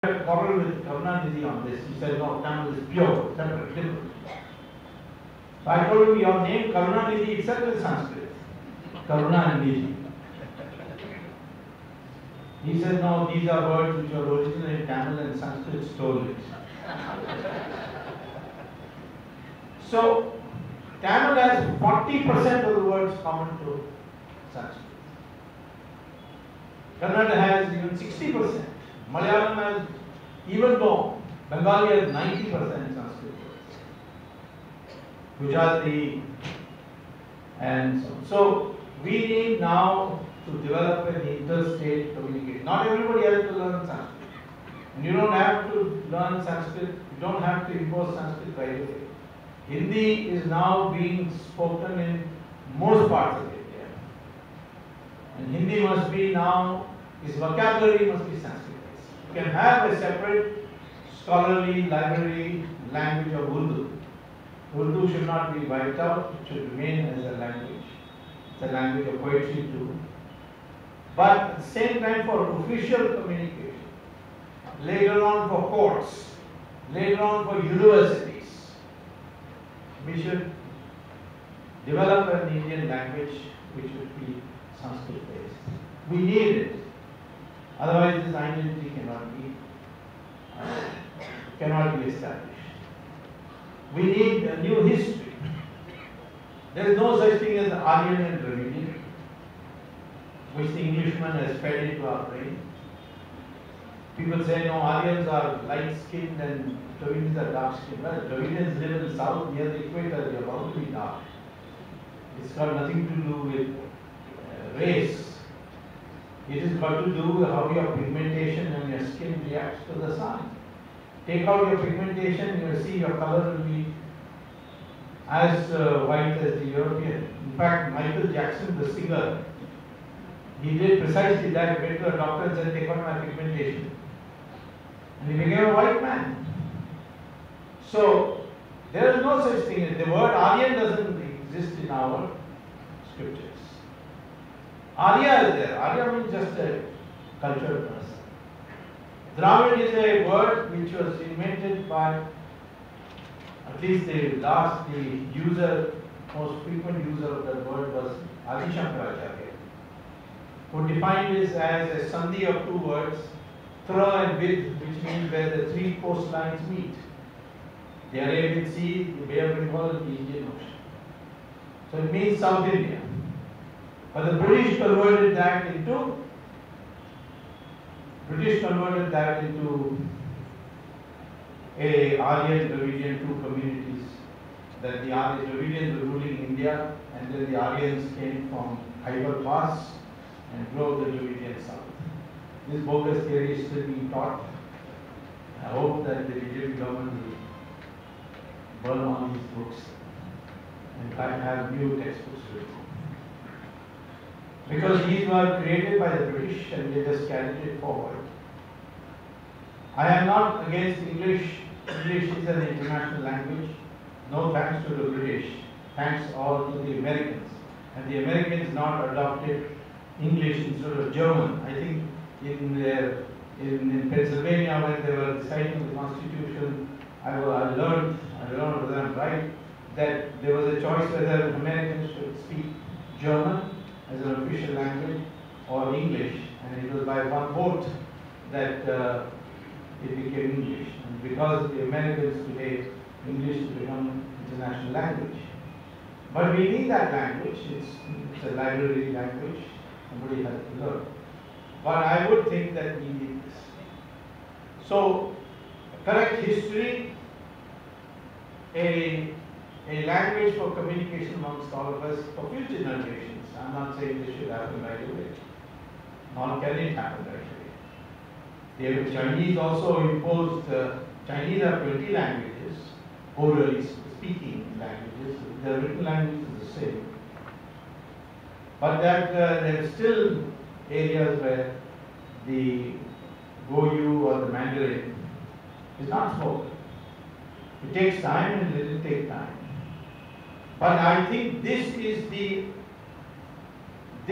had a quarrel with Karunanidhi on this. He said, no, Tamil is pure, separate, different. So I told him, your name Karunanidhi itself is Sanskrit. Karunanidhi. He said, no, these are words which are original in Tamil and Sanskrit stole it. So, Tamil has 40% of the words common to Sanskrit. Kannada has even 60%. Malayalam has even more. Bengali has 90% Sanskrit words. Gujarati and so on. So, we need now to develop an interstate communication. Not everybody has to learn Sanskrit. And you don't have to learn Sanskrit, you don't have to impose Sanskrit right away. Hindi is now being spoken in most parts of India. And Hindi must be now, its vocabulary must be Sanskrit. You can have a separate scholarly library language of Urdu. Urdu should not be wiped out, it should remain as a language. It's a language of poetry too. But at the same time for official communication, later on for courts, later on for universities, we should develop an Indian language which would be Sanskrit based. We need it. Otherwise this identity cannot be established. We need a new history. There is no such thing as Aryan and Dravidian, which the Englishman has fed into our brain. People say, no, Aryans are light-skinned and Dravidians are dark-skinned. Well, Dravidians live in the south near the equator, they are bound to be dark. It's got nothing to do with race. It has got to do with how your pigmentation and your skin reacts to the sun. Take out your pigmentation, you will see your color will be as white as the European. In fact, Michael Jackson, the singer, he did precisely that. He went to a doctor and said, take out my pigmentation. And he became a white man. So, there is no such thing. The word Aryan doesn't exist in our scriptures. Arya is there. Arya means just a cultured person. Dravid is a word which was invented by, at least the most frequent user of that word was Adi Shankaracharya, who defined this as a sandhi of two words, thra and vid, which means where the three coastlines meet. The Arabian Sea, the Bay of Bengal, and the Indian Ocean. So it means South India. But the British converted that into a Aryan Dravidian two communities. That the Dravidians were ruling India, and then the Aryans came from Khyber Pass and drove the Dravidian south. This bogus theory is still being taught. I hope that the BJP government will burn all these books and try to have new textbooks written. Because these were created by the British and they just carried it forward. I am not against English. English is an international language. No thanks to the British. Thanks all to the Americans. And the Americans not adopted English instead of German. I think in Pennsylvania when they were deciding the Constitution, I learned, I don't know whether I'm right, that there was a choice whether Americans should speak German as an official language or English, and it was by one vote that it became English. And because the Americans today, English has become international language. But we need that language. It's a library language. Somebody has to learn. But I would think that we need this. So, correct history, a language for communication amongst all of us for future generations. I'm not saying this should happen right away. Nor can it happen right away. The Chinese also imposed, Chinese have 20 languages, orally speaking languages. The written language is the same. But that there are still areas where the Goyu or the Mandarin is not spoken. It takes time and it will take time. But I think this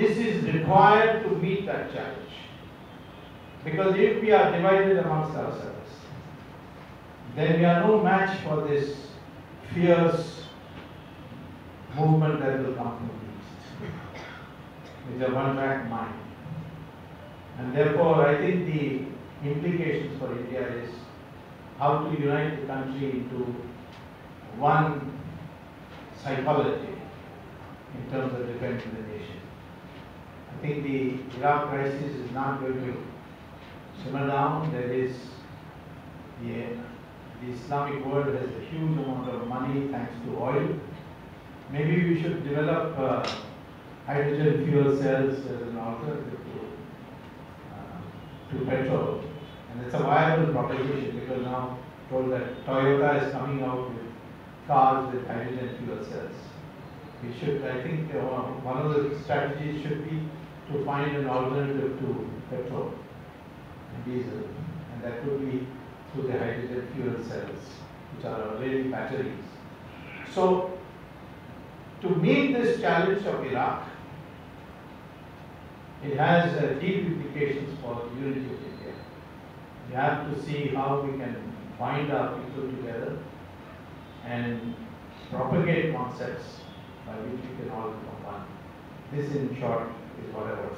is required to meet that challenge. Because if we are divided amongst ourselves, then we are no match for this fierce movement that will come from the East, with a one-track mind. And therefore, I think the implications for India is how to unite the country into one psychology in terms of defending the nation. I think the Iraq crisis is not going to simmer down. There is the Islamic world has a huge amount of money thanks to oil. Maybe we should develop hydrogen fuel cells as an alternative to petrol. And it's a viable proposition because now told that Toyota is coming out with cars with hydrogen fuel cells. We should, I think, one of the strategies should be to find an alternative to petrol and diesel, and that could be through the hydrogen fuel cells, which are really batteries. So, to meet this challenge of Iraq, it has deep implications for the unity of India. We have to see how we can bind our people together and propagate concepts by which we can all become one. This, in short, is what I was